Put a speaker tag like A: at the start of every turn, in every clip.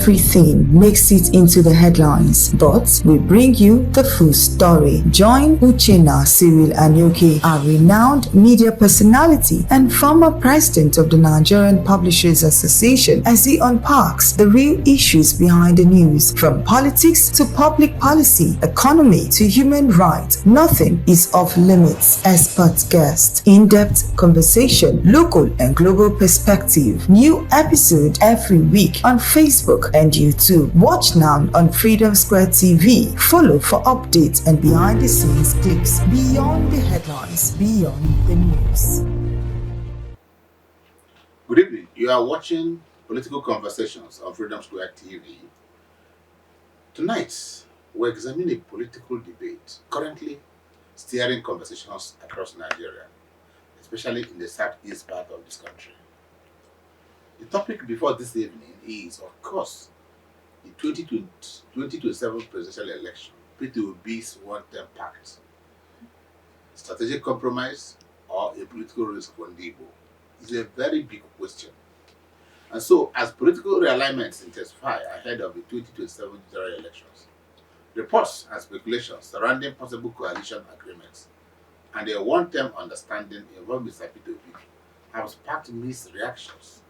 A: everything makes it into the headlines, but we bring you the full story. Join Uchenna Cyril Anyoke, a renowned media personality and former president of the Nigerian Publishers Association, as he unpacks the real issues behind the news, from politics to public policy, economy to human rights. Nothing is off limits. Expert guest, in-depth conversation, local and global perspective. New episode every week on Facebook and YouTube. Watch now on Freedom Square TV. Follow for updates and behind-the-scenes clips. Beyond the headlines, beyond the news.
B: Good evening. You are watching Political Conversations on Freedom Square TV. Tonight, we're examining a political debate currently steering conversations across Nigeria, especially in the southeast part of this country. The topic before this evening is, of course, the 2027 presidential election, P2B's one-term pact. Strategic compromise or a political risk for Igbo is a very big question. And so, as political realignments intensify ahead of the 2027 general elections, reports and speculations surrounding possible coalition agreements and a one-term understanding involving Mr. P2B have sparked mixed reactions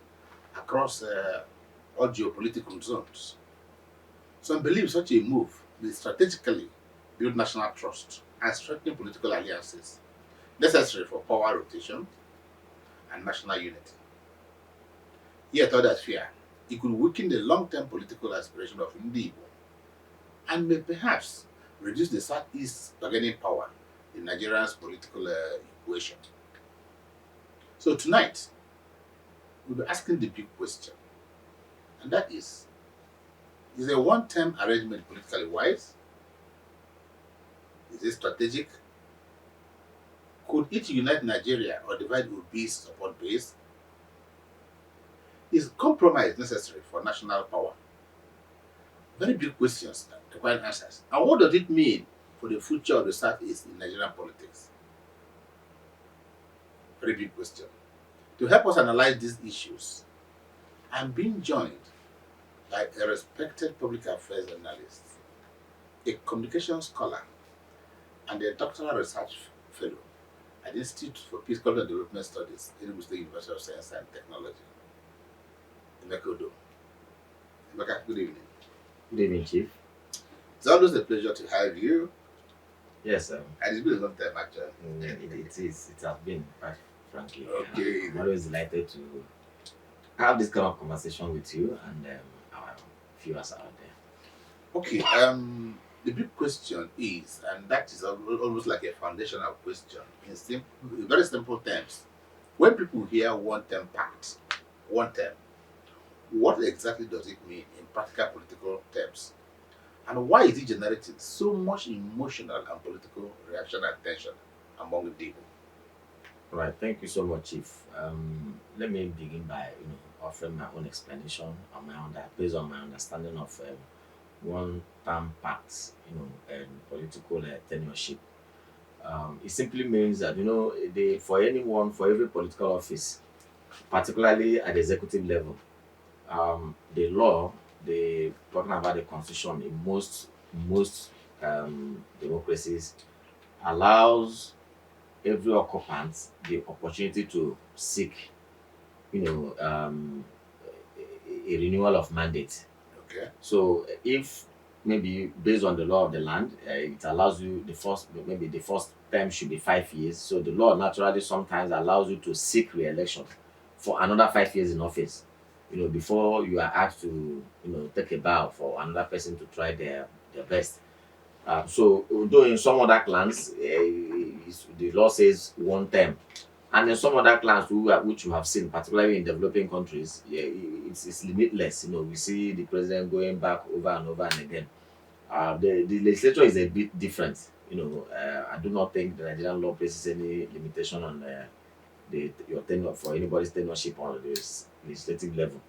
B: across all geopolitical zones. Some believe such a move will strategically build national trust and strengthen political alliances necessary for power rotation and national unity. Yet others fear it could weaken the long-term political aspiration of Igbo and may perhaps reduce the Southeast bargaining power in Nigeria's political equation. So tonight, we'll be asking the big question, and that is a one-term arrangement politically wise? Is it strategic? Could it unite Nigeria or divide Obi's support base? Is compromise necessary for national power? Very big questions that require answers. And what does it mean for the future of the Southeast in Nigerian politics? Very big question. To help us analyze these issues, I'm being joined by a respected public affairs analyst, a communication scholar, and a doctoral research fellow at the Institute for Peace and Development Studies, Igbo State University of Science and Technology, Emeka Odo. Emeka, good evening.
C: Good evening, Chief.
B: It's always a pleasure to have you.
C: Yes,
B: And it's been a long time, actually.
C: it is. It has been, quite frankly.
B: Okay.
C: I'm always delighted to have this kind of conversation with you and our viewers out there.
B: Okay. The big question is, and that is almost like a foundational question, in very simple terms. When people hear one-term pact, one term, what exactly does it mean in practical political terms? And why is it generating so much emotional and political reaction and tension among the people?
C: Right. Thank you so much, Chief. Let me begin by offering my own explanation based on my understanding of one-term pacts, and political tenureship. It simply means that for every political office, particularly at the executive level, the law, talking about the constitution in most democracies, allows every occupant the opportunity to seek, a renewal of mandate.
B: Okay.
C: So if maybe based on the law of the land, it allows you the first term should be 5 years. So the law naturally sometimes allows you to seek re-election for another 5 years in office. Before you are asked to, take a bow for another person to try their best. So, although in some other clans, the law says one term, and in some other clans which you have seen, particularly in developing countries, it's limitless. We see the president going back over and over and again. The legislature is a bit different. I do not think the Nigerian law places any limitation on your tenure for anybody's tenureship on this legislative level,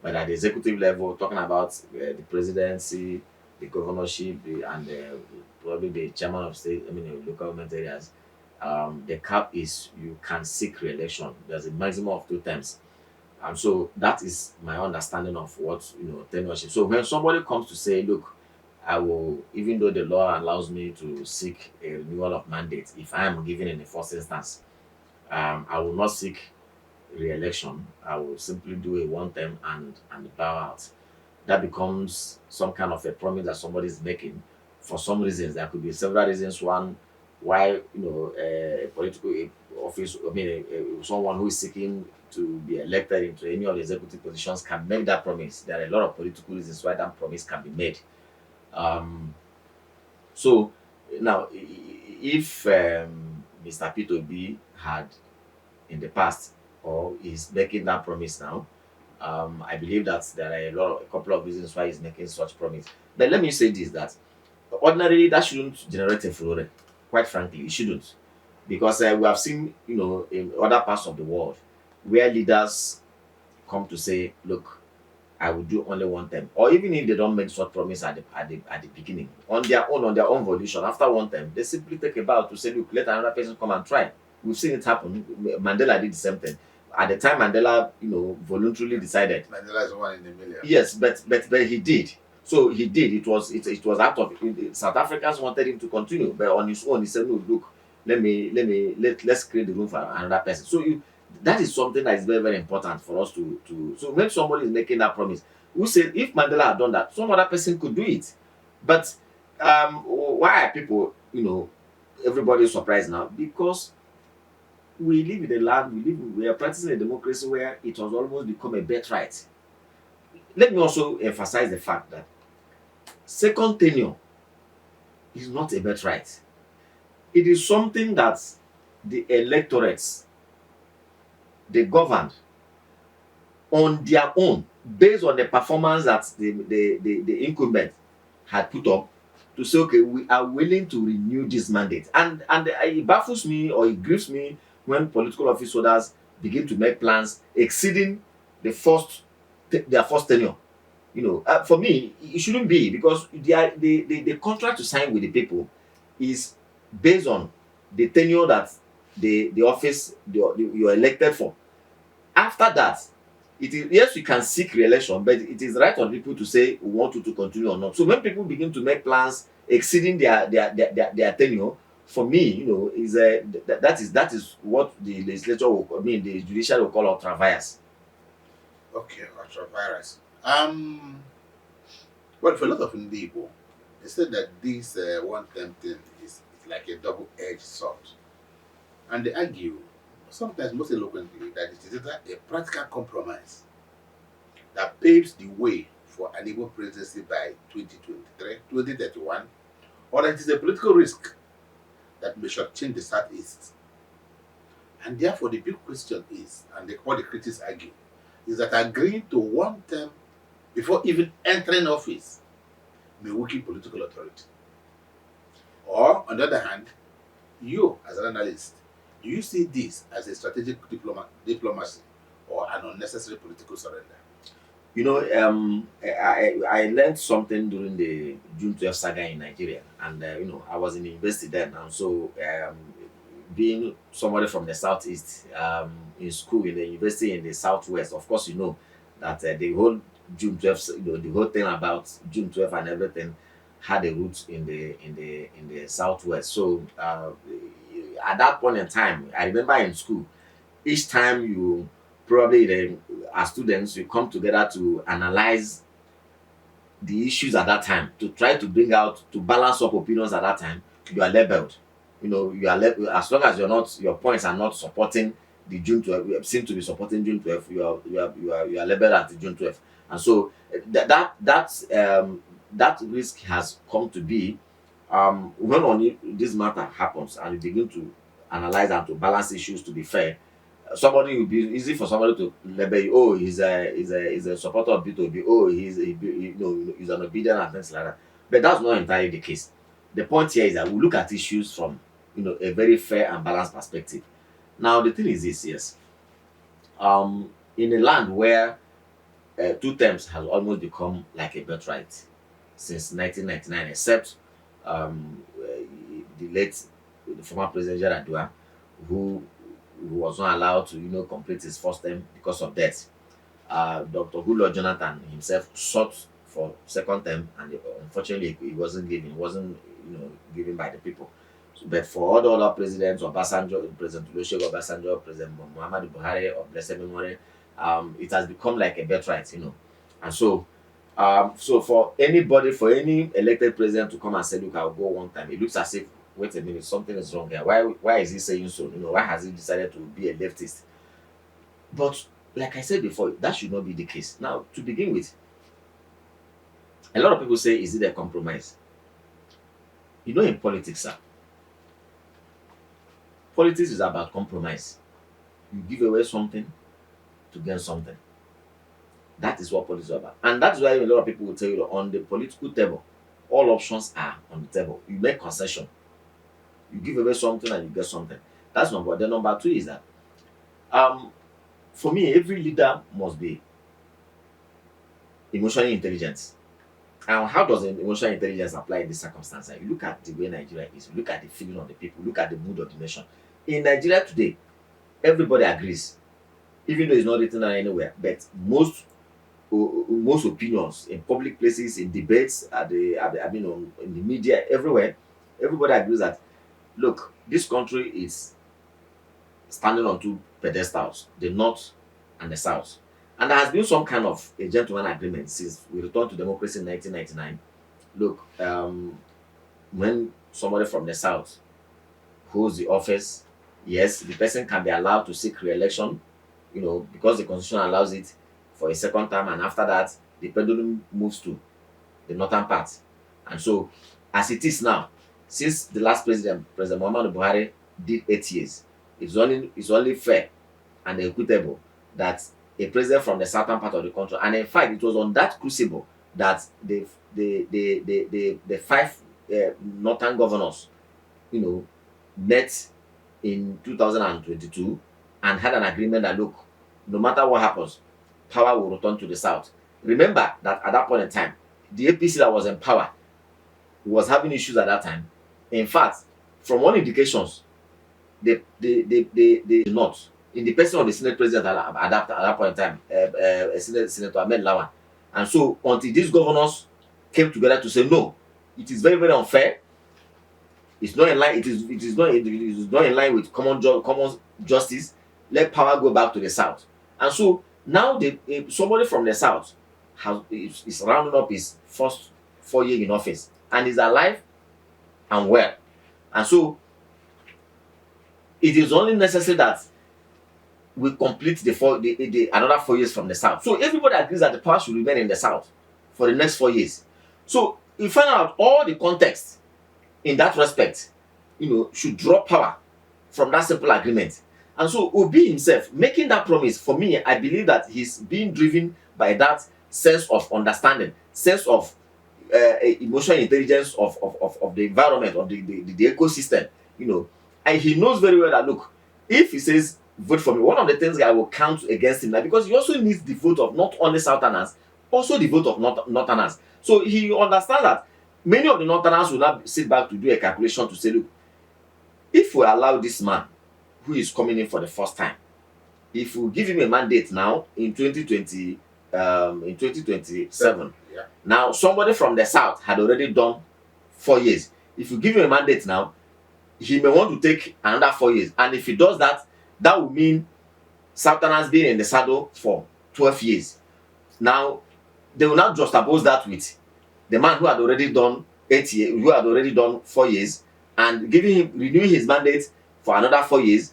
C: but at the executive level, talking about the presidency, the governorship, and probably the chairman of state, local government areas, the cap is you can seek re-election. There's a maximum of 2 terms. And so that is my understanding of what tenureship. So when somebody comes to say, look, I will, even though the law allows me to seek a renewal of mandate, if I am given in the first instance, I will not seek re-election. I will simply do a one term and bow out. That becomes some kind of a promise that somebody is making for some reasons. There could be several reasons. One, why a political office, I mean, someone who is seeking to be elected into any of the executive positions can make that promise. There are a lot of political reasons why that promise can be made. So now, if Mr. P2B had in the past or is making that promise now, I believe that there are a couple of reasons why he's making such promise. But let me say this: that ordinarily that shouldn't generate a furore. Quite frankly, it shouldn't, because we have seen, in other parts of the world where leaders come to say, "Look, I will do only one term," or even if they don't make such promise at the beginning, on their own volition, after one term, they simply take a bow to say, "Look, let another person come and try." We've seen it happen. Mandela did the same thing. At the time, Mandela, voluntarily decided.
B: Mandela is one in a million.
C: Yes, but he did. So he did. It was out of South Africans wanted him to continue, but on his own, he said, "No, look, let's create the room for another person." So that is something that is very, very important for us to. So when somebody is making that promise, who said if Mandela had done that, some other person could do it. But why are people, everybody is surprised now? Because we live in a land, we are practicing a democracy where it has almost become a birthright. Let me also emphasize the fact that second tenure is not a birthright. It is something that the electorates, they governed on their own based on the performance that the incumbent had put up to say, okay, we are willing to renew this mandate. And it baffles me or it grieves me when political office holders begin to make plans exceeding their first tenure. For me, it shouldn't be, because the contract to sign with the people is based on the tenure that the office you're elected for. After that, it is, yes, you can seek re-election, but it is right on people to say we want you to continue or not. So when people begin to make plans exceeding their tenure, for me, is that is what the legislature the judiciary will call ultra vires.
B: Okay, ultra-virus. Well, for a lot of Igbo, they said that this one-term thing is like a double-edged sword. And they argue, sometimes most eloquently, that it is either a practical compromise that paves the way for an Igbo presidency by 2023, 2031, or that it is a political risk that may shortchange the Southeast. And therefore, the big question is, and what the critics argue, is that agreeing to one term before even entering office may weaken political authority. Or, on the other hand, you, as an analyst, do you see this as a strategic diplomacy or an unnecessary political surrender?
C: I learned something during the June 12 saga in Nigeria, and I was in the university then, and so being somebody from the southeast, in school in the university in the southwest, of course, that the whole June 12th, the whole thing about June 12th and everything had a root in the southwest. So at that point in time, I remember in school, each time you probably as students, you come together to analyze the issues at that time, to try to bring out, to balance up opinions at that time. You are labeled. As long as your points are not supporting the June 12th, you seem to be supporting June 12th, you are labeled as the June 12th. And so that risk has come to be, when this matter happens and you begin to analyze and to balance issues to be fair. Somebody will be easy for somebody to label you, oh, he's a supporter of B2B, oh, he's an obedient and things like that. But that's not entirely the case. The point here is that we look at issues from a very fair and balanced perspective. Now the thing is this, yes. In a land where two terms has almost become like a birthright since 1999, except the former president Jaradua, who was not allowed to complete his first term because of death. Dr. Goodluck Jonathan himself sought for second term, and unfortunately, he wasn't given. It wasn't, given by the people. So, but for all the other presidents, Obasanjo, President Olusegun Obasanjo, President Muhammadu Buhari of blessed memory, it has become like a birthright. And so for anybody, for any elected president to come and say, "Look, I'll go one time," it looks as if, wait a minute, something is wrong here. Why is he saying so? Why has he decided to be a leftist? But like I said before, that should not be the case. Now, to begin with, a lot of people say, is it a compromise? In politics, sir, politics is about compromise. You give away something to gain something. That is what politics is about. And that's why a lot of people will tell you that on the political table, all options are on the table. You make concession. You give away something and you get something. That's number one. Then number two is that for me, every leader must be emotionally intelligent. And how does emotional intelligence apply in this circumstance? You look at the way Nigeria is, you look at the feeling of the people, look at the mood of the nation. In Nigeria today, everybody agrees, even though it's not written down anywhere, but most opinions in public places, in debates, in the media, everywhere, everybody agrees that, look, this country is standing on two pedestals, the North and the South. And there has been some kind of a gentleman agreement since we returned to democracy in 1999. Look, when somebody from the South holds the office, yes, the person can be allowed to seek re-election, because the constitution allows it for a second time, and after that, the pendulum moves to the northern part. And so, as it is now, since the last president, President Muhammadu Buhari, did 8 years, it's only fair and equitable that a president from the southern part of the country, and in fact, it was on that crucible that the five northern governors, met in 2022 and had an agreement that, look, no matter what happens, power will return to the south. Remember that at that point in time, the APC that was in power was having issues at that time. In fact, from all indications, they not in the person of the Senate President at that point in time, Senator Ahmed Lawan. And so until these governors came together to say, no, it is very, very unfair. It's not in line. It is not in line with common justice. Let power go back to the south. And so now somebody from the south is rounding up his first 4 years in office and is alive and well. And so it is only necessary that we complete another 4 years from the south. So everybody agrees that the power should remain in the south for the next 4 years. So you find out all the context in that respect, should draw power from that simple agreement. And so Obi himself making that promise, for me, I believe that he's being driven by that sense of understanding, sense of emotional intelligence of the environment, of the ecosystem, and he knows very well that, look, if he says vote for me, one of the things I will count against him, because he also needs the vote of not only Southerners, also the vote of Northerners. So he understands that many of the Northerners will not sit back to do a calculation to say, look, if we allow this man who is coming in for the first time, if we give him a mandate now in 2027,
B: Yeah.
C: now somebody from the south had already done 4 years. If you give him a mandate now, he may want to take another 4 years. And if he does that, that would mean Southerners being in the saddle for 12 years. Now, they will not just oppose that with the man who had already done 8 years, who had already done 4 years, and renewing his mandate for another 4 years.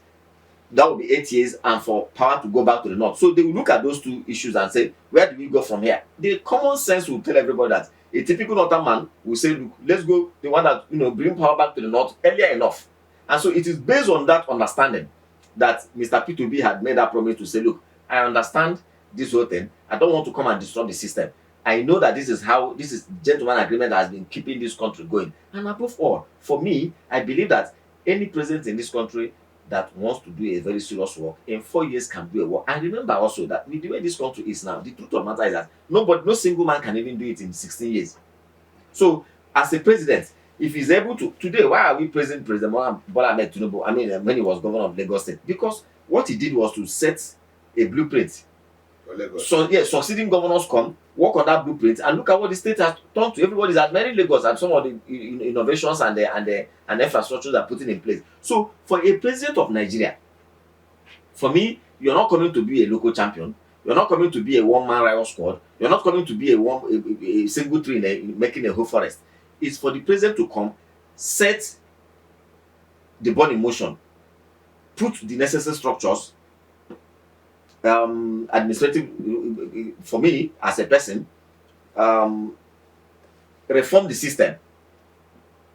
C: That would be 8 years, and for power to go back to the north. So they will look at those two issues and say, where do we go from here? The common sense will tell everybody that a typical northern man will say, look, let's go the one that bring power back to the north earlier enough. And so it is based on that understanding that Mr. P2B had made that promise to say, look, I understand this whole thing. I don't want to come and disrupt the system. I know that this is gentleman agreement that has been keeping this country going. And above all, for me, I believe that any president in this country that wants to do a very serious work in 4 years can do a work. And remember also that with the way this country is now, the truth of the matter is that no single man can even do it in 16 years. So as a president, if he's able to, today, why are we praising President Bola Ahmed Tinubu? When he was governor of Lagos State, because what he did was to set a blueprint
B: For Lagos.
C: So yes, succeeding governors come, work on that blueprint, and look at what the state has turned to. Everybody's admiring Lagos and some of the innovations and the infrastructure they're putting in place. So for a president of Nigeria, for me, you're not coming to be a local champion. You're not coming to be a one-man riot squad. You're not coming to be a single tree in making a whole forest. It's for the president to come, set the ball in motion, put the necessary structures, administrative, for me as a person, reform the system,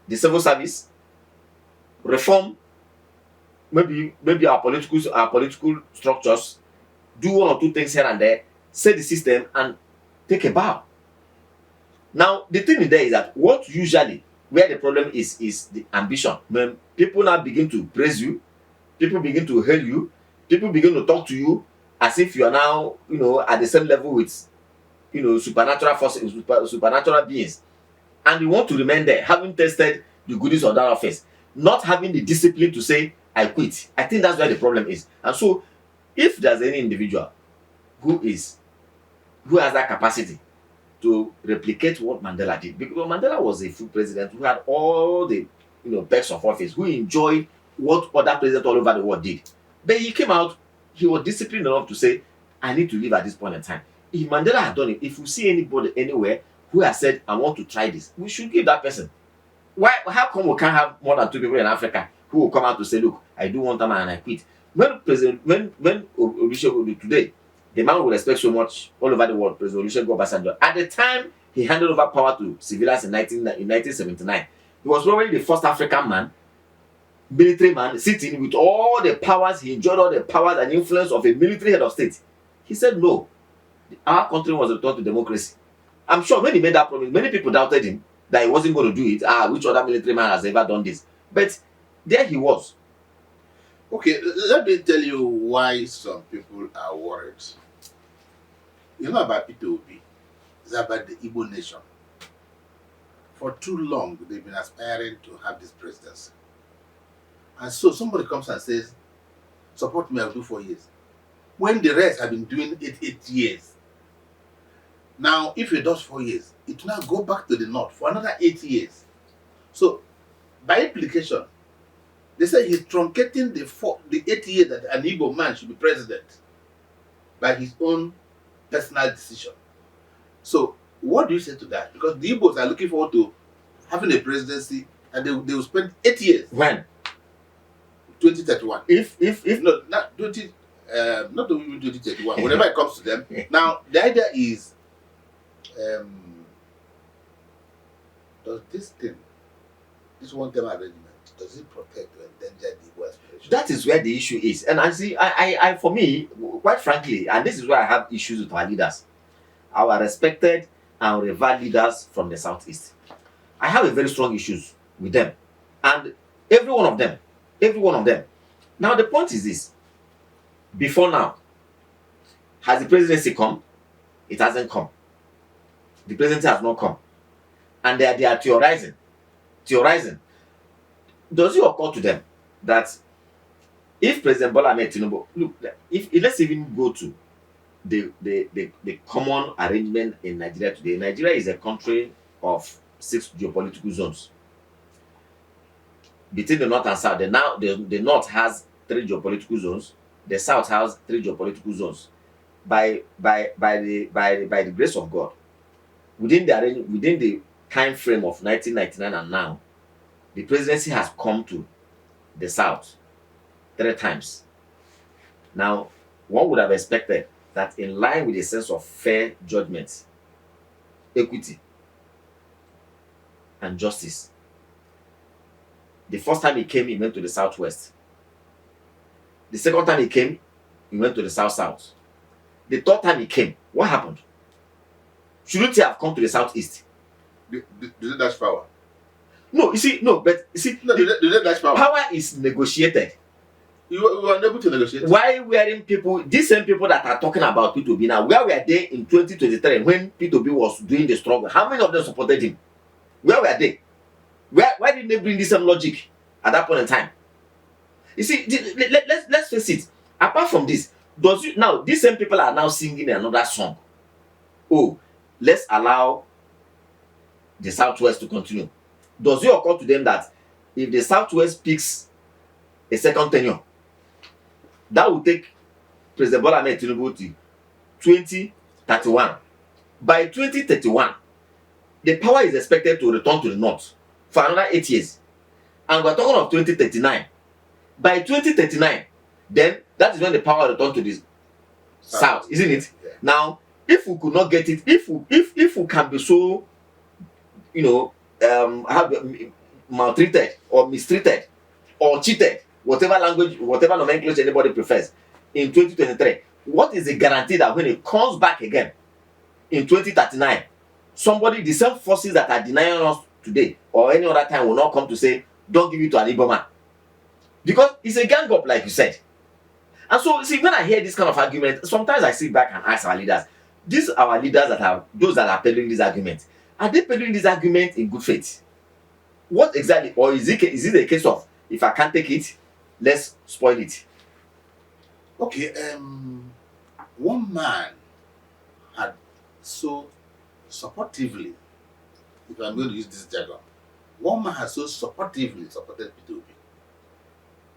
C: the civil service, reform maybe our political structures, do one or two things here and there, set the system and take a bow. Now the thing there is that what usually where the problem is the ambition. When people now begin to praise you, people begin to hail you, people begin to talk to you as if you are now, at the same level with, supernatural forces, supernatural beings, and you want to remain there, having tasted the goodies of that office, not having the discipline to say, I quit. I think that's where the problem is. And so, if there's any individual who has that capacity to replicate what Mandela did, because Mandela was a full president who had all the, perks of office, who enjoyed what other presidents all over the world did. But he came out, he was disciplined enough to say, I need to leave at this point in time. If Mandela had done it, if we see anybody anywhere who has said, I want to try this, we should give that person. How come we can't have more than 2 people in Africa who will come out to say, look, I do one time and I quit? When Olusegun today, the man will respect so much all over the world, President Olusegun Obasanjo. At the time he handed over power to civilians in 1979, he was probably the first African man, military man, sitting with all the powers. He enjoyed all the powers and influence of a military head of state. He said no, our country was returned to democracy. I'm sure when he made that promise, many people doubted him that he wasn't going to do it. Which other military man has ever done this? But there he was.
B: Okay, let me tell you why some people are worried. You know about P2B. It's about the Igbo nation. For too long, they've been aspiring to have this presidency. And so somebody comes and says, support me, I'll do 4 years. When the rest have been doing it 8 years. Now, if he does 4 years, it will now go back to the north for another 8 years. So, by implication, they say he's truncating the 8 years that an Igbo man should be president by his own personal decision. So, what do you say to that? Because the Igbos are looking forward to having a presidency, and they will spend 8 years.
C: When?
B: 2031.
C: If
B: No, not 20. Not even 2031. Whenever it comes to them. Now, the idea is, does this one-term arrangement, does it protect or endanger the Igbo aspiration?
C: that is where the issue is, and I see, I for me, quite frankly, and this is where I have issues with our leaders, our respected and revered leaders from the southeast. I have a very strong issues with them, and every one of them. Now the point is this: before now, has the presidency come? It hasn't come. The presidency has not come, and they are theorizing. Does it occur to them that if President Bola Ahmed Tinubu, look, if let's even go to the common arrangement in Nigeria today. Nigeria is a country of 6 geopolitical zones. Between the north and south, the north has 3 geopolitical zones. The south has 3 geopolitical zones. By the grace of God, within the time frame of 1999 and now, the presidency has come to the south 3 times. Now, one would have expected that, in line with a sense of fair judgment, equity, and justice, the first time he came, he went to the southwest. The second time he came, he went to the south-south. The third time he came, what happened? Shouldn't he have come to the southeast?
B: Do they dash power?
C: No, you see,
B: No, do they dash power?
C: Power is negotiated.
B: You were unable to negotiate.
C: Why wearing people, these same people that are talking about P2B now, where were they in 2023 when P2B was doing the struggle? How many of them supported him? Where were they? Why didn't they bring this same logic at that point in time? You see, let's face it. Apart from this, Does you now these same people are now singing another song? Oh, let's allow the Southwest to continue. Does it occur to them that if the Southwest picks a second tenure, that will take President Bola Ahmed Tinubu to 2031? By 2031, the power is expected to return to the north for another 8 years, and we're talking of 2039. By 2039, then that is when the power return to the south, isn't it?
B: Yeah.
C: Now, if we could not get it, if we can be so, maltreated or mistreated or cheated, whatever language, whatever nomenclature anybody prefers, in 2023, what is the guarantee that when it comes back again in 2039, somebody, the same forces that are denying us today or any other time, will not come to say, don't give it to an Igbo man? Because it's a gang up, like you said. And so, see, when I hear this kind of argument, sometimes I sit back and ask our leaders, these are our leaders that are those that are peddling this argument. Are they peddling this argument in good faith? What exactly? Or is it a case of, if I can't take it, let's spoil it?
B: Okay, one man had so supportively, if I'm going to use this jargon, one man has so supportively supported P2B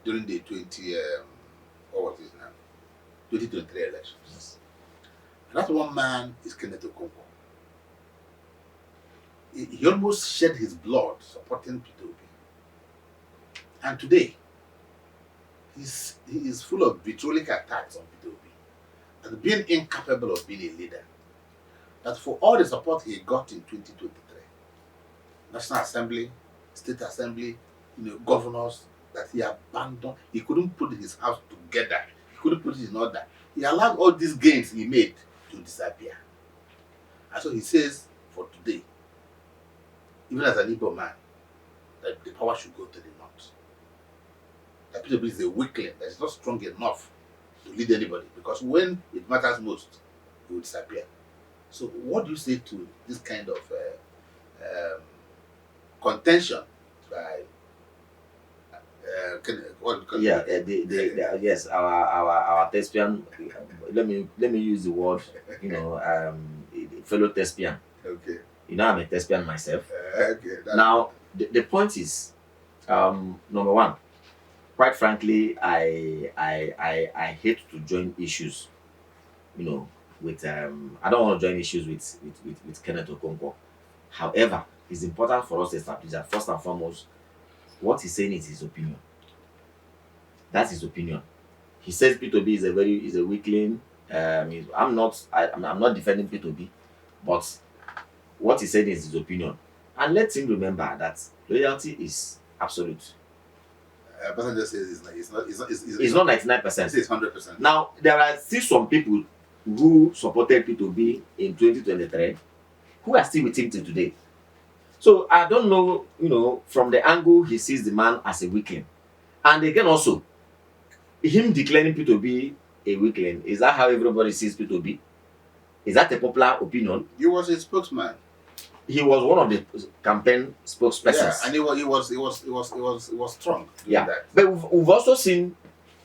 B: during the 2023 elections. And that one man is Kenneth Okonkwo. He almost shed his blood supporting P2B. And today, he is full of vitriolic attacks on P2B and being incapable of being a leader. That for all the support he got in 2023, National Assembly, State Assembly, governors, that he abandoned, he couldn't put his house together, he couldn't put it in order. He allowed all these gains he made to disappear. And so he says, for today, even as an Igbo man, that the power should go to the north. That P2B is a weakling that is not strong enough to lead anybody, because when it matters most, it will disappear. So what do you say to this kind of contention by
C: yes, our thespian, let me use the word, fellow thespian.
B: Okay.
C: I'm a thespian myself.
B: Okay.
C: Now the point is, number one, quite frankly, I hate to join issues, with I don't want to join issues with Kenneth Okonkwo. However, it's important for us to establish that first and foremost, what he's saying is his opinion. That's his opinion. He says P2B is a weakling. I'm not defending P2B, but what he said is his opinion. And let him remember that loyalty is absolute.
B: Passenger says
C: it's not 99%.
B: It's 100%.
C: Now there are still some people who supported P2B in 2023 who are still with him till today. So I don't know, from the angle he sees the man as a weakling. And again also, him declaring P2B a weakling, is that how everybody sees P2B? Is that a popular opinion?
B: He was a spokesman.
C: He was one of the campaign spokespersons.
B: Yeah, and he was strong.
C: Yeah,
B: that.
C: But we've also seen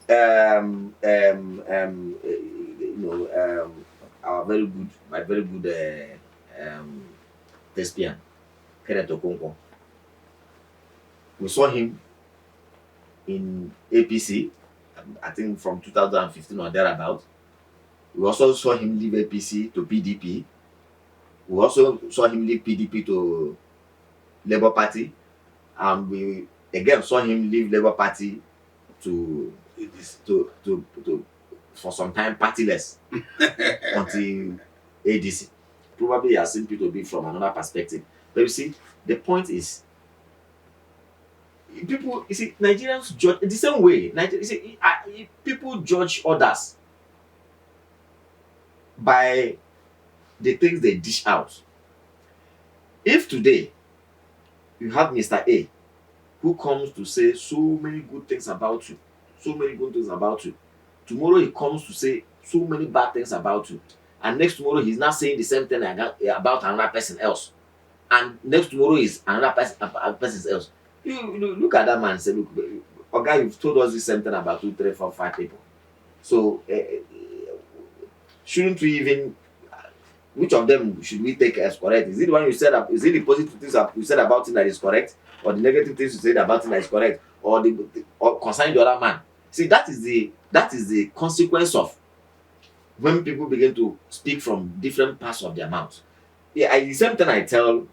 C: my very good thespian, Kenneth Okonkwo. We saw him in APC, I think from 2015 or thereabout. We also saw him leave APC to PDP. We also saw him leave PDP to Labour Party, and we again saw him leave Labour Party to for some time partyless until ADC. Probably he has seen P2B from another perspective. But you see, the point is, people, Nigerians judge the same way. People judge others by the things they dish out. If today you have Mr. A who comes to say so many good things about you, tomorrow he comes to say so many bad things about you, and next tomorrow he's not saying the same thing about another person else, and next tomorrow is another person else. You look at that man and say, look, okay, you've told us the same thing about 2, 3, 4, 5 people. So shouldn't we even, which of them should we take as correct? Is it the one you said, is it the positive things that you said about it that is correct, or the negative things you said about it that is correct, or or concerning the other man? See, that is the consequence of when people begin to speak from different parts of their mouth. Yeah, the same thing I tell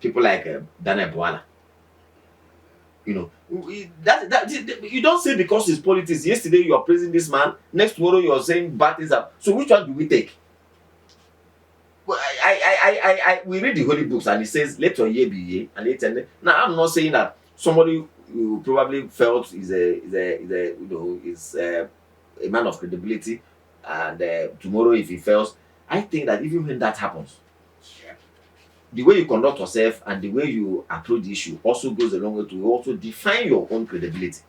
C: people like Daniel Bwala. You know, you don't say because it's politics. Yesterday you are praising this man, next tomorrow you are saying bad things. So which one do we take? Well, we read the holy books and it says, "Let your year be yea and let your nay." Now I'm not saying that somebody who probably felt is a man of credibility, and tomorrow if he fails, I think that even when that happens,
B: Yeah.
C: the way you conduct yourself and the way you approach the issue also goes a long way to also define your own credibility.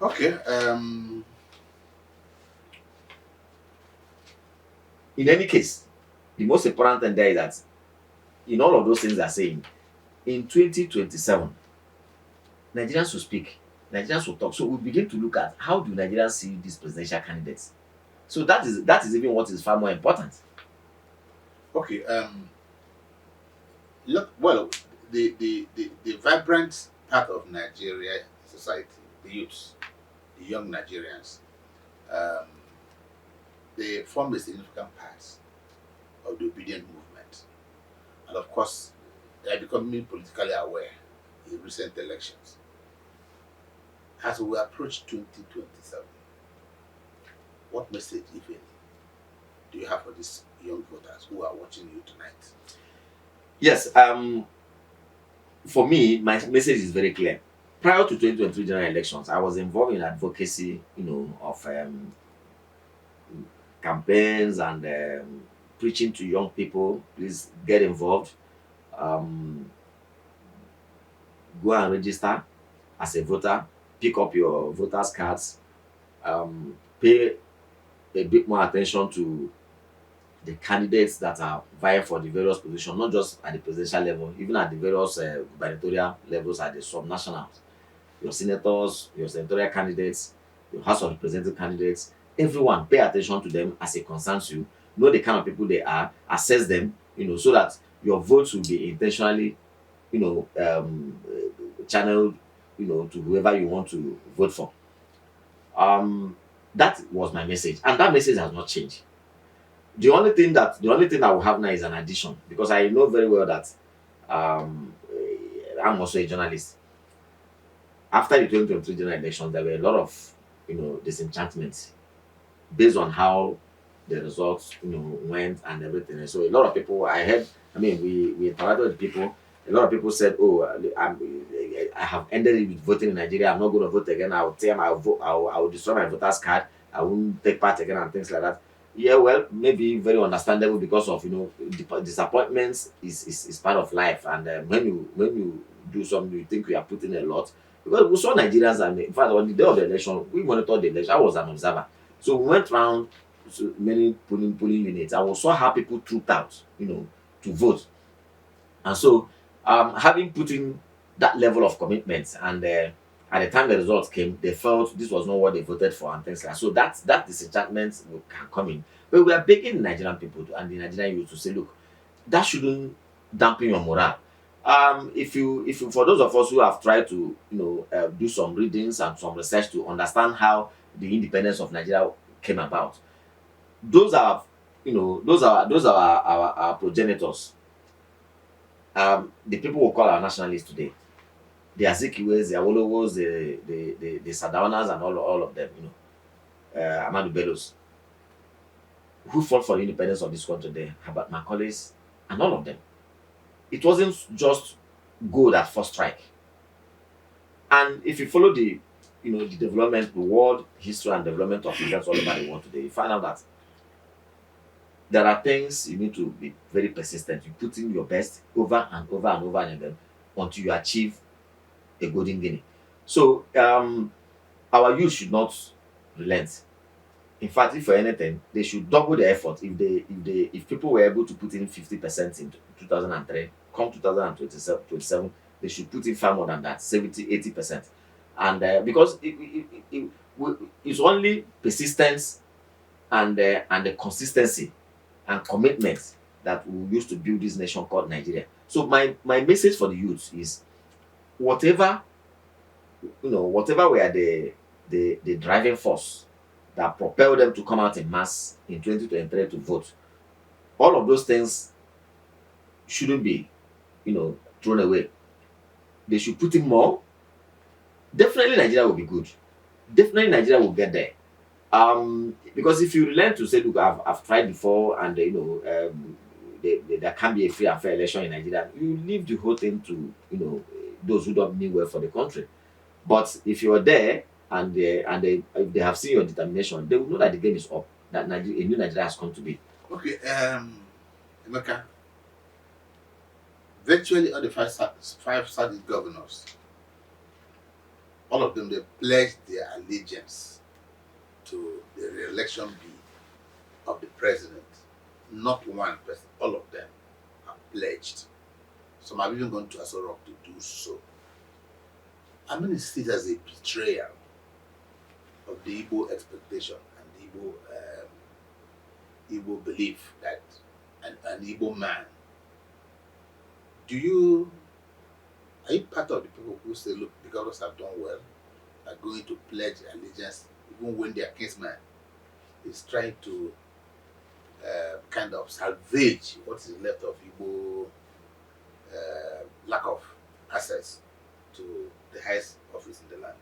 B: Okay.
C: In any case, the most important thing there is that in all of those things they're saying, in 2027, Nigerians will speak, Nigerians will talk. So we begin to look at how do Nigerians see these presidential candidates. So that is even what is far more important.
B: Okay. Look. Well, the vibrant part of Nigeria society, the youths, the young Nigerians, um, they form a significant part of the obedient movement, and of course, they are becoming politically aware in recent elections. As we approach 2027, what message, if any, do you have for these young voters who are watching you tonight?
C: Yes, for me, my message is very clear. Prior to 2023 general elections, I was involved in advocacy, of campaigns and preaching to young people. Please get involved. Um, Go and register as a voter. Pick up your voters cards. Pay a bit more attention to the candidates that are vying for the various positions, not just at the presidential level, even at the various gubernatorial levels, at the subnationals. Your senators, your senatorial candidates, your House of Representative candidates, everyone, pay attention to them as it concerns you. Know the kind of people they are, assess them, so that your votes will be intentionally, channeled, to whoever you want to vote for. That was my message, and that message has not changed. The only thing I will have now is an addition, because I know very well that I'm also a journalist. After the 2023 general elections, there were a lot of disenchantments based on how the results went and everything. And so a lot of people, we interacted with people. A lot of people said, "Oh, I have ended it with voting in Nigeria. I'm not going to vote again. I will tell them I will destroy my voter's card. I won't take part again," and things like that. Yeah, well, maybe very understandable, because of disappointments is part of life, and when you do something, you think you are putting a lot. Because we saw Nigerians, and in fact, on the day of the election, we monitored the election. I was an observer, so we went around to many polling units, and we saw how people trooped out, to vote. And so, having put in that level of commitment, and at the time the results came, they felt this was not what they voted for, and things like that. So that disenchantment can come in. But we are begging the Nigerian people and the Nigerian youth to say, look, that shouldn't dampen your morale. If you, for those of us who have tried to, do some readings and some research to understand how the independence of Nigeria came about, those are, those are our progenitors. The people we call our nationalists today, the Azikiwes, the Awolowos, the Sadawanas, and all of them, Amadu Bellos, who fought for the independence of this country, the Herbert Macaulays, and all of them. It wasn't just gold at first strike. And if you follow the development, the world history and development of events all over the world today, you find out that there are things you need to be very persistent. You put in your best over and over and over again until you achieve a golden guinea. So our youth should not relent. In fact, if for anything, they should double the effort. If people were able to put in 50% in 2003, come 2027, they should put in far more than that, 70, 80%. And because it's only persistence and the consistency and commitment that we use to build this nation called Nigeria. So my message for the youth is whatever whatever were the driving force that propelled them to come out in mass in 2023 to vote, all of those things shouldn't be thrown away. They should put in more. Definitely Nigeria will be good. Definitely Nigeria will get there. Because if you learn to say, look, I've tried before, and there can be a free and fair election in Nigeria, you leave the whole thing to those who don't mean well for the country. But if you're there and if they have seen your determination, they will know that the game is up, that a new Nigeria has come to be.
B: Okay, Emeka, virtually all the five Southeast governors, all of them, they pledged their allegiance to the re-election bid of the president. Not one person, all of them are pledged. Some have even gone to Aso Rock to do so. I mean, it's seen as a betrayal of the Igbo expectation and the Igbo belief that an Igbo man. Are you part of the people who say, look, the governors have done well, are going to pledge allegiance even when their kinsman is trying to kind of salvage what is left of Igbo lack of access to the highest office in the land?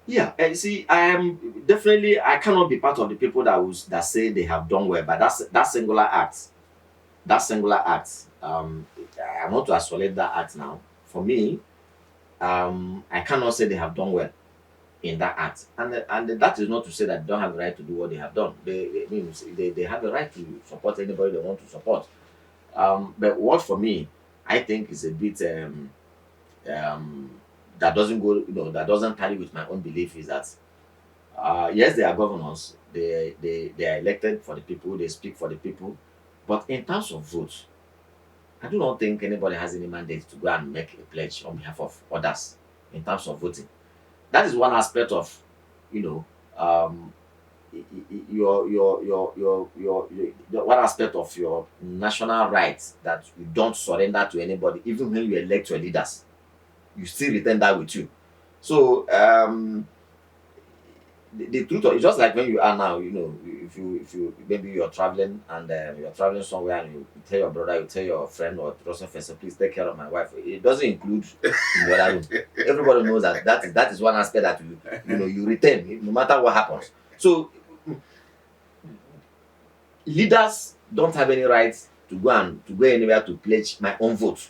C: Yeah, and see, I cannot be part of the people that say they have done well, but that singular act, I want to isolate that act now. For me, I cannot say they have done well in that act, and that is not to say that they don't have the right to do what they have done. They have the right to support anybody they want to support. But what for me, I think is a bit that doesn't go, that doesn't tally with my own belief is that yes, they are governors, they are elected for the people, they speak for the people, but in terms of votes, I do not think anybody has any mandate to go and make a pledge on behalf of others in terms of voting. That is one aspect of, one aspect of your national rights, that you don't surrender to anybody, even when you elect your leaders. You still retain that with you. So the truth of it's just like when you are now, if you maybe you're traveling and you're traveling somewhere and you tell your brother, you tell your friend or trusted person, please take care of my wife. It doesn't include in the other room. Everybody knows that is one aspect that you retain no matter what happens. So leaders don't have any right to go anywhere to pledge my own vote.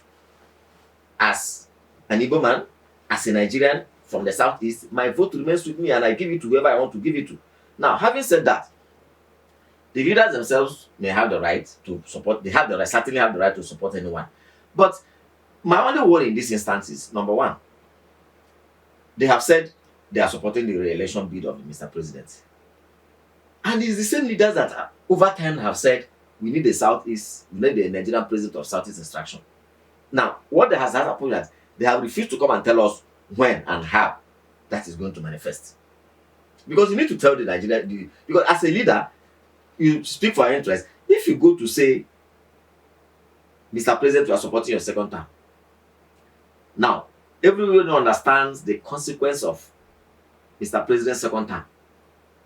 C: As an Igbo man, as a Nigerian from the southeast, my vote remains with me and I give it to whoever I want to give it to. Now, having said that, the leaders themselves may have the right to support, certainly have the right to support anyone. But my only worry in this instance is, number one, they have said they are supporting the re-election bid of the Mr. President. And it's the same leaders that over time have said, we need the Nigerian president of Southeast extraction. Now, what has happened is that they have refused to come and tell us when and how that is going to manifest. Because you need to tell the Nigerian, because as a leader, you speak for your interest. If you go to say, Mr. President, you are supporting your second term. Now, everyone understands the consequence of Mr. President's second term.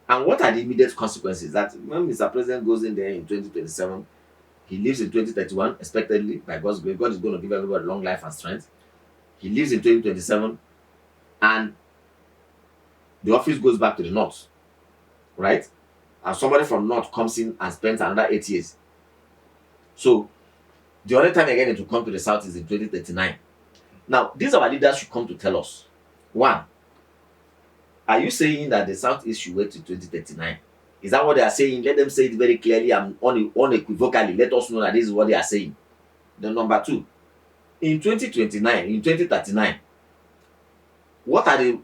C: And what are the immediate consequences? That when Mr. President goes in there in 2027, he lives in 2031, expectedly, by God's grace. God is going to give everybody long life and strength. He lives in 2027, and the office goes back to the north, right? And somebody from north comes in and spends another 8 years. So the only time again it will come to the south is in 2039. Now, these our leaders should come to tell us. One, are you saying that the southeast should wait till 2039? Is that what they are saying? Let them say it very clearly and unequivocally. Let us know that this is what they are saying. Then number two, in 2029, in 2039, what are the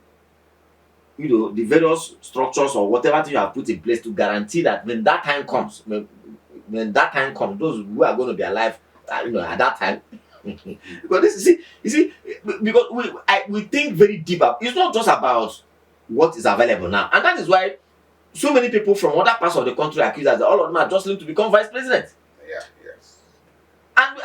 C: various structures or whatever thing you have put in place to guarantee that when that time comes, those who are going to be alive, at that time, because you see, because we think very deep. It's not just about what is available now. And that is why so many people from other parts of the country accuse us that all of them are jostling to become vice president.
B: Yeah, yes.
C: And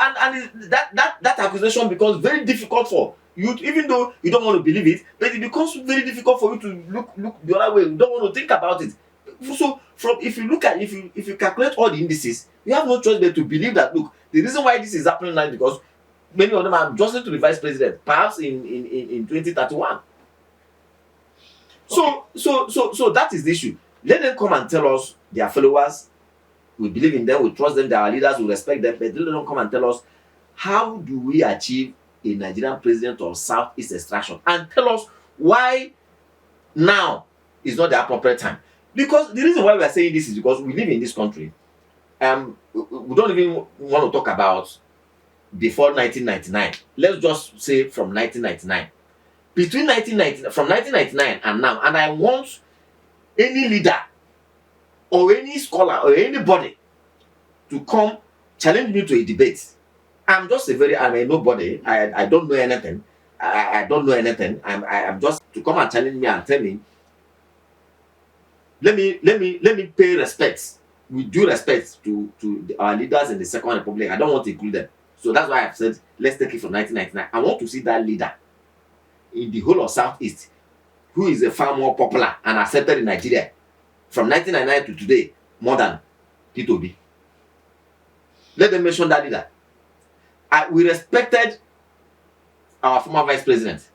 C: that accusation becomes very difficult for you, even though you don't want to believe it, but it becomes very difficult for you to look the other way. You don't want to think about it. So from if you calculate all the indices, you have no choice but to believe that look, the reason why this is happening now is because many of them are jostling to the vice president, perhaps in 2031. So that is the issue. Let them come and tell us their followers. We believe in them, we trust them, they are our leaders, we respect them, but let them come and tell us how do we achieve a Nigerian president of Southeast extraction, and tell us why now is not the appropriate time. Because the reason why we are saying this is because we live in this country. We don't even want to talk about before 1999. Let's just say from 1999. From 1999 and now, and I want any leader or any scholar or anybody to come challenge me to a debate. I'm a nobody. I don't know anything. I don't know anything. I'm just to come and challenge me and tell me. Let me pay respect with due respect to our leaders in the Second Republic. I don't want to include them. So that's why I've said let's take it from 1999. I want to see that leader in the whole of Southeast who is a far more popular and accepted in Nigeria from 1999 to today more than P2B. Let them mention that leader. We respected our former vice president,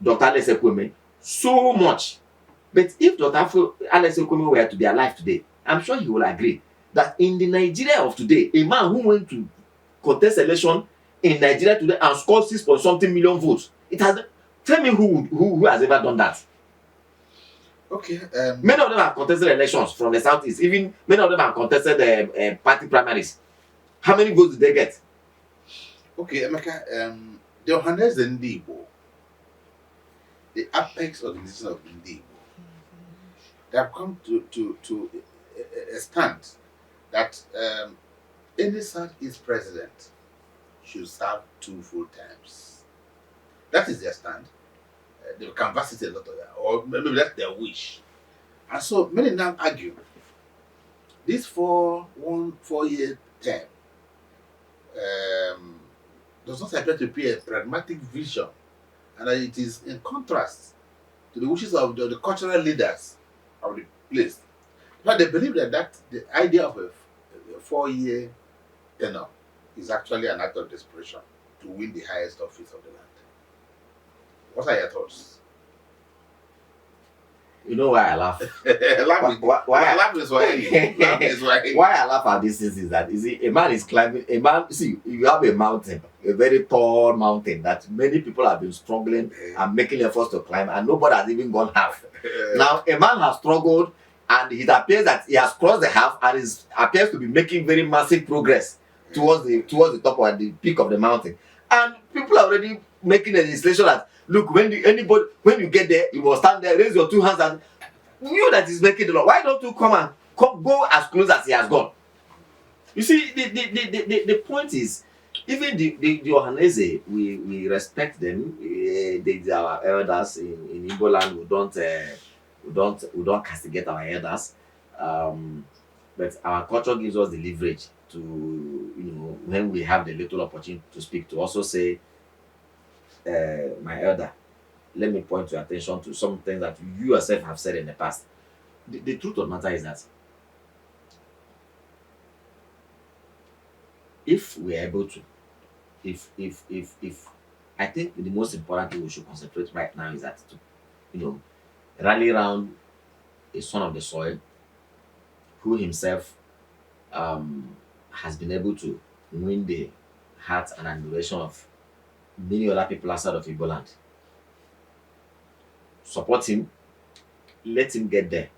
C: Dr. Alex Ekweme, so much. But if Dr. Alex Ekweme were to be alive today, I'm sure he will agree that in the Nigeria of today, a man who went to contest election in Nigeria today and scored 6.something million votes, tell me who has ever done that.
B: Okay.
C: Many of them have contested elections from the Southeast. Even many of them have contested party primaries. How many votes did they get?
B: Okay, Emeka, the Ohaneze Ndi Igbo, the apex organization of Ndi Igbo, they have come to a stand that any Southeast president should serve 2 full terms. That is their stand. They canvass it a lot of that, or maybe that's their wish. And so many now argue this 4-year term does not appear to be a pragmatic vision, and that it is in contrast to the wishes of the cultural leaders of the place. But they believe that the idea of a 4-year tenure is actually an act of desperation to win the highest office of the land. What are your thoughts?
C: You know why I laugh?
B: Why I laugh is why.
C: Why I laugh at this is that a man is climbing. You have a mountain, a very tall mountain that many people have been struggling and making efforts to climb, and nobody has even gone half. Now a man has struggled, and it appears that he has crossed the half and appears to be making very massive progress towards the top or the peak of the mountain. And people are already making a legislation that look, when you get there, you must stand there, raise your 2 hands, and you that is making the law. Why don't you go as close as he has gone? You see, the point is, even the Ohaneze, we respect them. They are our elders in Igbo land. We don't castigate our elders. But our culture gives us the leverage to, when we have the little opportunity to speak, to also say, my elder, let me point your attention to some things that you yourself have said in the past. The truth of the matter is that if we are able to, if I think the most important thing we should concentrate right now is that to, rally around a son of the soil who himself has been able to win the heart and admiration of many other people outside of Igbo land. Support him, let him get there.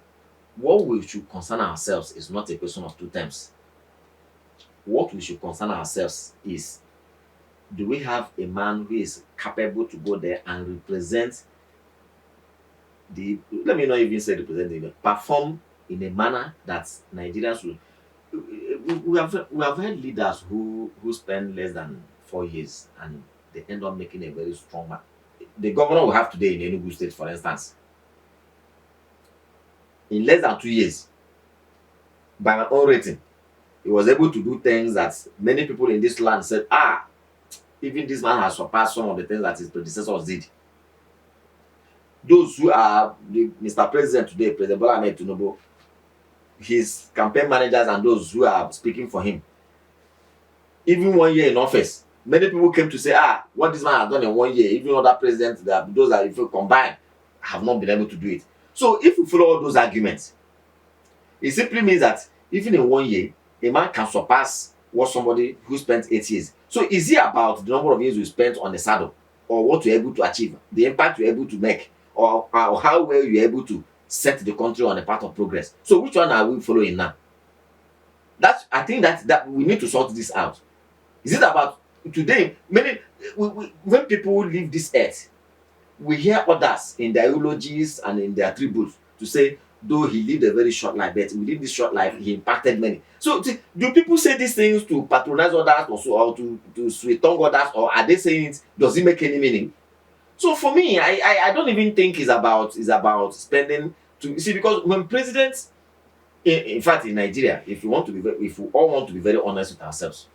C: What we should concern ourselves is not a question of 2 terms. What we should concern ourselves is, do we have a man who is capable to go there and represent let me not even say represent, perform in a manner that Nigerians will. We have heard leaders who spend less than 4 years and they end up making a very strong man. The governor we have today in Enugu State, for instance, in less than 2 years, by my own rating, he was able to do things that many people in this land said, even this man has surpassed some of the things that his predecessors did. Those who are the Mr. President today, President Bola Ahmed Tinubu, his campaign managers and those who are speaking for him, even 1 year in office, many people came to say, what this man has done in 1 year, even other presidents, those that if you combine, have not been able to do it. So if you follow all those arguments, it simply means that even in 1 year, a man can surpass what somebody who spent 8 years. So is it about the number of years you spent on the saddle, or what you're able to achieve, the impact you're able to make, or how well you're able to set the country on a path of progress? So which one are we following now? I think that we need to sort this out. Is it about today? When people leave this earth, we hear others in their eulogies and in their tributes to say, though he lived a very short life, but within this short life, he impacted many. So, do people say these things to patronize others, or to sweet tongue others, or are they saying it? Does it make any meaning? So, for me, I don't even think it's about spending to see, because when presidents, in fact, in Nigeria, if we all want to be very honest with ourselves,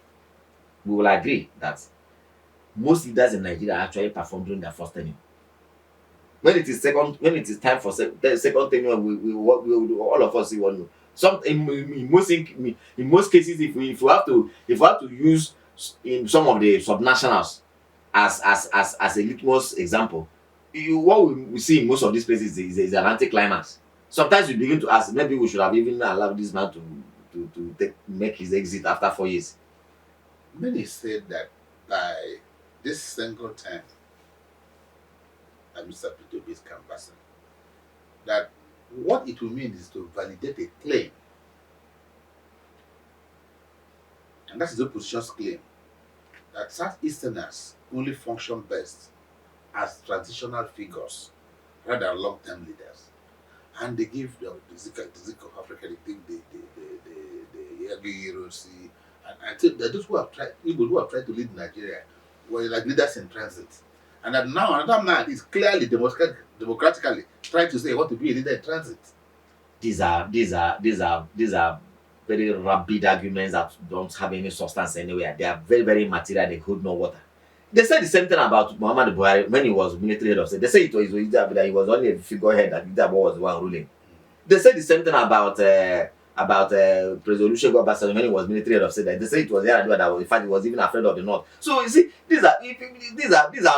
C: we will agree that most leaders in Nigeria actually perform during their first tenure. When it is time for the second tenure, we all of us see one. In most cases, if we have to use in some of the subnationals as a litmus example, what we see in most of these places is an anticlimax. Sometimes we begin to ask, maybe we should have even allowed this man to make his exit after 4 years.
B: Many said that by this single term that Mr. Peter is canvassing, that what it will mean is to validate a claim, and that is the opposition's claim, that Southeasterners only function best as transitional figures rather than long-term leaders. And they give the Zik of Africa, they think the Yagi, and I think that those who have tried, people who have tried to lead Nigeria were like leaders in transit. And that now another man is clearly democratically trying to say what to be a leader in transit.
C: These are very rabid arguments that don't have any substance anywhere. They are very, very material, they hold no water. They said the same thing about Muhammad Buhari when he was military head of state. They say it was that he was only a figurehead, that Ijabo was the one ruling. They said the same thing about President Olusegun Obasanjo when he was military head of state. They say it was Yar'Adua that was, in fact, he was even afraid of the North. So you see, these are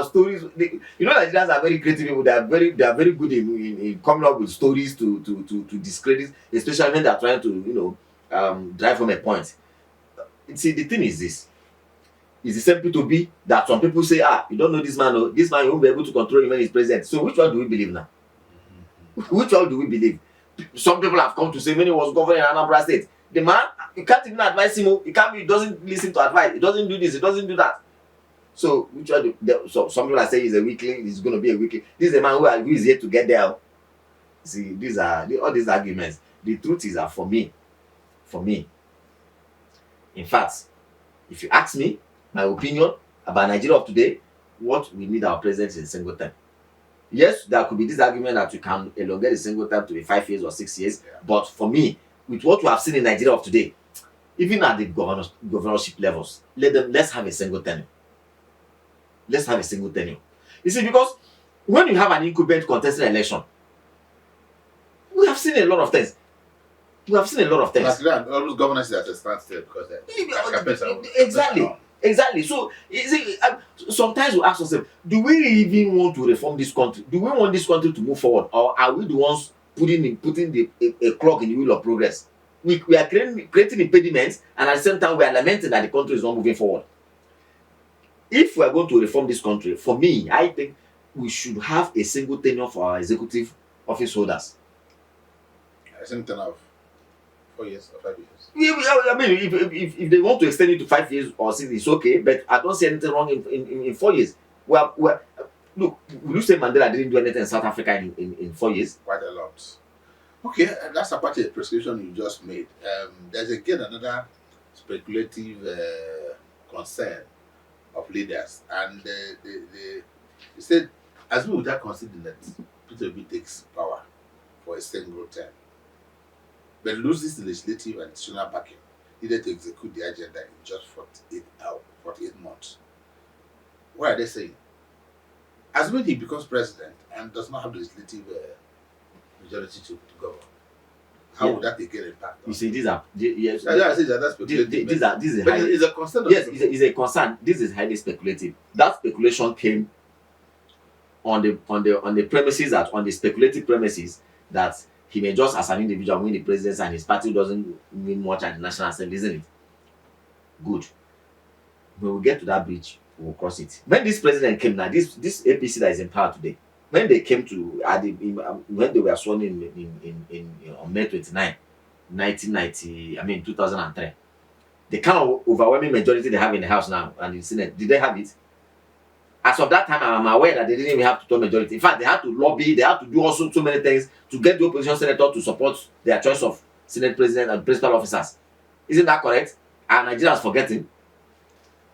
C: stories. Nigerians are very creative people. They are very good in coming up with stories to discredit, especially when they are trying to drive home a point. See, the thing is this. It's the same P2B that some people say, you don't know this man, you won't be able to control him when he's president. So which one do we believe now? Which one do we believe? Some people have come to say when he was governor in Anambra State, the man, you can't even advise him, he doesn't listen to advice, he doesn't do this, he doesn't do that. So which one so some people are saying he's a weakling, he's going to be a weakling. This is a man who is here to get there. See, these are all these arguments. The truth is that for me, in fact, if you ask me, my opinion about Nigeria of today, what we need our president is a single term. Yes, there could be this argument that you can elongate a single term to be 5 years or 6 years, but for me, with what we have seen in Nigeria of today, even at the governorship levels, let's have a single tenure. Let's have a single tenure. You see, because when you have an incumbent contested election, we have seen a lot of things.
B: Nigeria, almost governance is at a standstill because
C: Exactly. So, sometimes we ask ourselves, do we even want to reform this country? Do we want this country to move forward? Or are we the ones putting a clock in the wheel of progress? We are creating impediments, and at the same time, we are lamenting that the country is not moving forward. If we are going to reform this country, for me, I think we should have a single tenure for our executive office holders.
B: A single tenure of 4 years or 5 years.
C: I mean, if they want to extend it to 5 years or 6, it's okay. But I don't see anything wrong in 4 years. Look, will you say Mandela didn't do anything in South Africa in 4 years?
B: Quite a lot. Okay, that's a part of the prescription you just made. There's again another speculative concern of leaders, and they said, as we would have considered that Peter Obi takes power for a single term, but loses the legislative and institutional backing needed to execute the agenda in just 48 hours, 48 months. What are they saying? Assuming he becomes president and does not have the legislative majority to govern, how would that again impact?
C: You see, these are yes.
B: I say that's speculative.
C: This is
B: but
C: highly,
B: it's a concern.
C: yes, it's a concern. This is highly speculative. That speculation came on the premises that on the speculative premises that he may just as an individual win the presidency and his party doesn't mean much at the National Assembly, isn't it? Good. When we get to that bridge, we'll cross it. When this president came now, this APC that is in power today, when they came to when they were sworn in on May 29, 1990, 2003, the kind of overwhelming majority they have in the House now and in the Senate, did they have it? As of that time, I'm aware that they didn't even have to turn majority. In fact, they had to lobby, they had to do also so many things to get the opposition senator to support their choice of Senate president and principal officers. Isn't that correct? And Nigerians forgetting.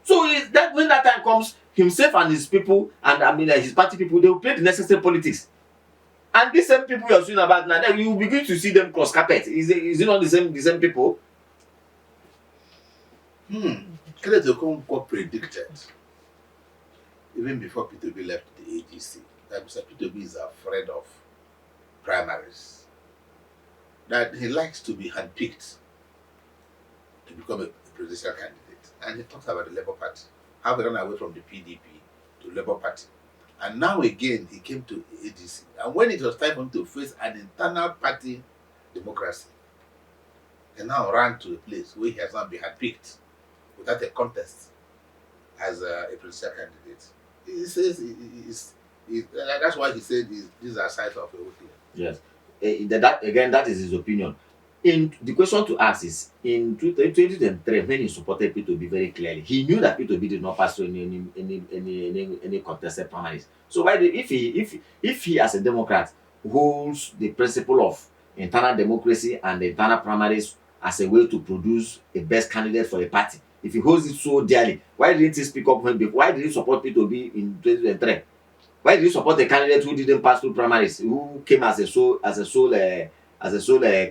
C: So that when that time comes, himself and his people and his party people, they will play the necessary politics. And these same people you're seeing about now, you will begin to see them cross carpet. Is it not the same people?
B: Kenneth Okonkwo predicted, even before P2B left the AGC, that Mr. P2B is afraid of primaries. That he likes to be handpicked to become a presidential candidate. And he talks about the Labour Party, how they ran away from the PDP to Labour Party. And now again, he came to AGC. And when it was time for him to face an internal party democracy, he now ran to a place where he has not been handpicked without a contest as a presidential candidate. He says that's why he said these are signs of a weakness.
C: Yes. That is his opinion. In the question to ask is in 2003 when he supported P2B very clearly, he knew that P2B did not pass through any contested primaries. So why if he as a Democrat holds the principle of internal democracy and the internal primaries as a way to produce a best candidate for a party, if he holds it so dearly, why didn't he speak up why did he support P2B in 2003? Why did you support a candidate who didn't pass through primaries, who came as a sole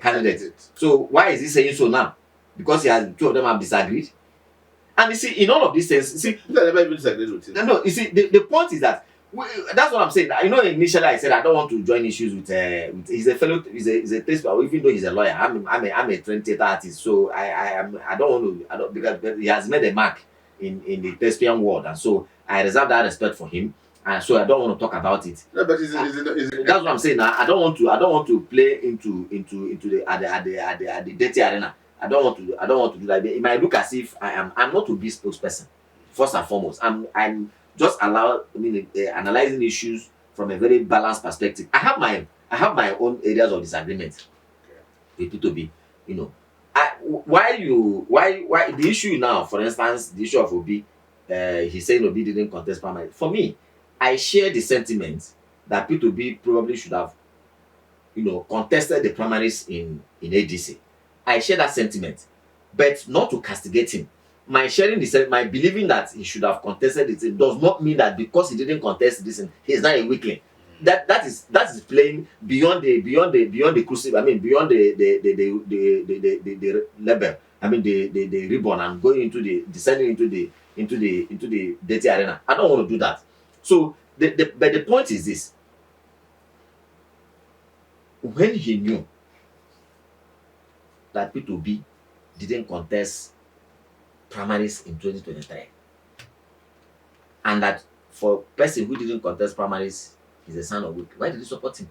C: candidate? So why is he saying so now? Because two of them have disagreed. And you see, in all of these things, you see,
B: never even disagreed with him.
C: No, you see, the point is that that's what I'm saying. Initially I said I don't want to join issues with he's a fellow, he's a taste, even though he's a lawyer. I'm a trained theater artist, so I don't want to because he has made a mark in the thespian world, and so I reserve that respect for him. And so I don't want to talk about it.
B: No, but
C: that's what I'm saying. Now I don't want to play into the dirty arena. I don't want to do that. It might look as if I'm not to be spokesperson. First and foremost, I'm just analyzing issues from a very balanced perspective. I have my own areas of disagreement with P2B. Why the issue now, for instance, the issue of Obi, he's saying Obi didn't contest primary. For me, I share the sentiment that P2B probably should have, contested the primaries in AGC. I share that sentiment, but not to castigate him. My believing that he should have contested it does not mean that because he didn't contest this, he is not a weakling. That is playing beyond the crucible. Beyond the level. The ribbon and going descending into the dirty arena. I don't want to do that. So but the point is this: when he knew that P2B didn't contest primaries in 2023, and that for a person who didn't contest primaries is a sign of weak, why did he support him?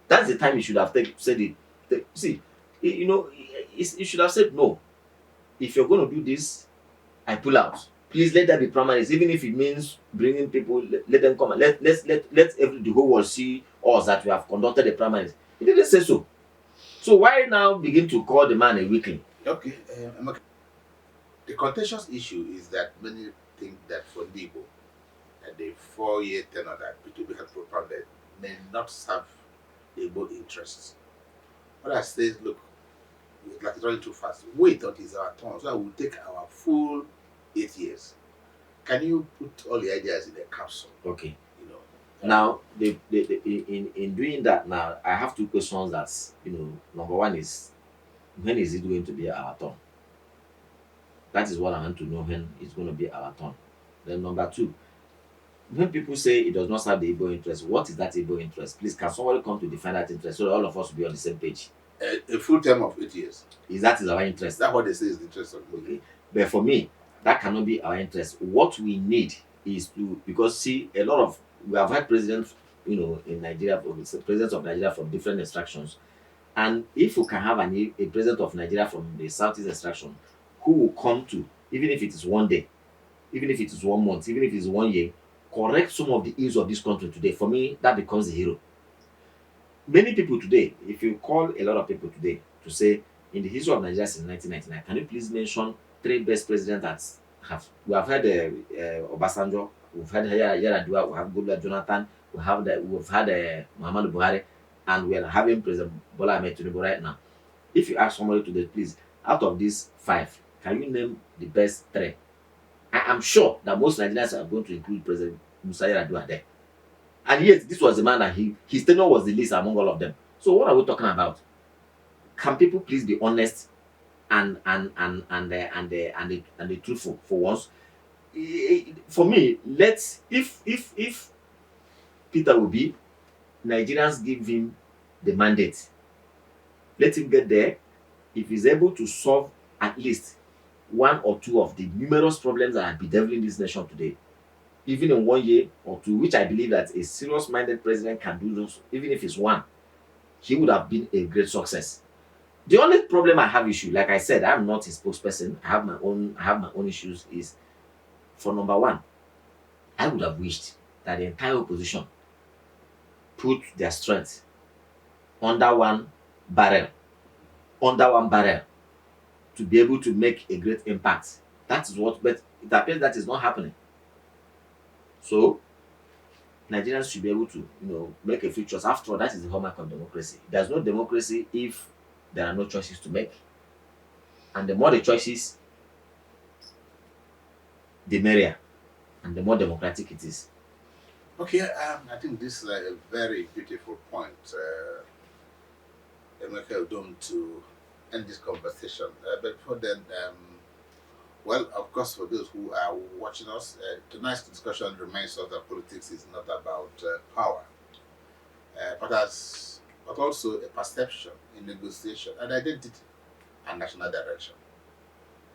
C: That's the time he should have said it. See, he should have said no. If you're going to do this, I pull out. Please let there be primaries, even if it means bringing people. Let them come. Let the whole world see us that we have conducted the primaries. He didn't say so. So why now begin to call the man a weakling?
B: Okay. The contentious issue is that many think that for Igbo, that the 4-year tenure that P2B has propounded may not serve Igbo interests. What I say is, look, it's running too fast. Wait until it's our turn, so I will take our full 8 years. Can you put all the ideas in a capsule?
C: Okay. Now, in doing that, now I have two questions. That number one is when is it going to be our turn? That is what I want to know, when it's going to be our turn. Then number two, when people say it does not serve the Igbo interest, what is that Igbo interest? Please, can somebody come to define that interest so that all of us will be on the same page?
B: A full term of 8 years.
C: That is our interest?
B: That's what they say is the interest of the
C: Okay. But for me, that cannot be our interest. What we need is to, because see, a lot of, we have had presidents, in Nigeria, presidents of Nigeria from different extractions. And if we can have a president of Nigeria from the Southeast extraction who will come to, even if it is one day, even if it is 1 month, even if it is 1 year, correct some of the ills of this country today, for me, that becomes the hero. Many people today, if you call a lot of people today to say, in the history of Nigeria since 1999, can you please mention 3 best presidents that have, we have had Obasanjo, we've had Yaradua, we have Goodluck Jonathan, we've had Muhammadu Buhari, and we are having President Bola Ahmed Tinubu right now. If you ask somebody today, please, out of these 5, can you name the best 3? I am sure that most Nigerians are going to include President Musa Yar'Adua there. And yet, this was the man that his tenure was the least among all of them. So what are we talking about? Can people please be honest and the truthful for once? For me, if Peter Obi, Nigerians give him the mandate, let him get there. If he's able to solve at least 1 or 2 of the numerous problems that are bedeviling this nation today, even in 1 year or 2, which I believe that a serious-minded president can do those, even if it's 1, he would have been a great success. The only problem I have issue, like I said, I'm not a spokesperson. I have my own issues. Is for number 1, I would have wished that the entire opposition put their strength under one barrel, to be able to make a great impact. That is what, but it appears that is not happening. So Nigerians should be able to, make a free choice. After all, that is the hallmark of democracy. There's no democracy if there are no choices to make. And the more the choices, the merrier, and the more democratic it is.
B: Okay, I think this is a very beautiful point, Emeka Udom, to end this conversation. But before then, well, of course, for those who are watching us, tonight's discussion reminds us that politics is not about power, but also a perception, a negotiation, an identity, and national direction.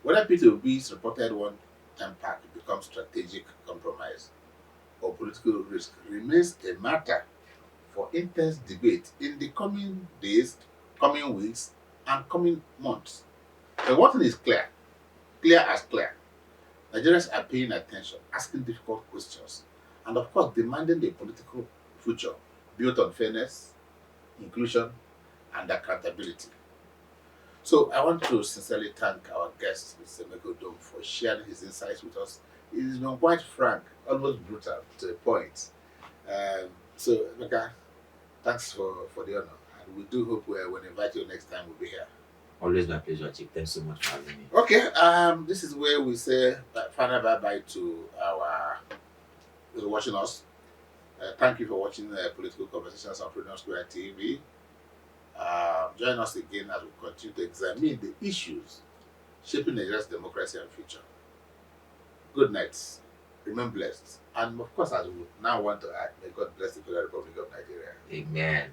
B: Whether P2B's reported one-time pact becomes strategic compromise or political risk remains a matter for intense debate in the coming days, coming weeks, and coming months. But one thing is clear as clear. Nigerians are paying attention, asking difficult questions, and of course demanding a political future built on fairness, inclusion, and accountability. So I want to sincerely thank our guest, Mr. Emeka Udom, for sharing his insights with us. He's been quite frank, almost brutal to a point. So Emeka, thanks for the honor, and we do hope when invite you next time we'll be here.
C: Always my pleasure, Chief. Thanks so much for having me.
B: Okay, this is where we say final bye-bye to our those watching us. Thank you for watching Political Conversations on Freedom Square TV. Join us again as we continue to examine the issues shaping Nigeria's democracy and future. Good night. Remain blessed. And of course, as we now want to add, may God bless the Federal Republic of Nigeria.
C: Amen.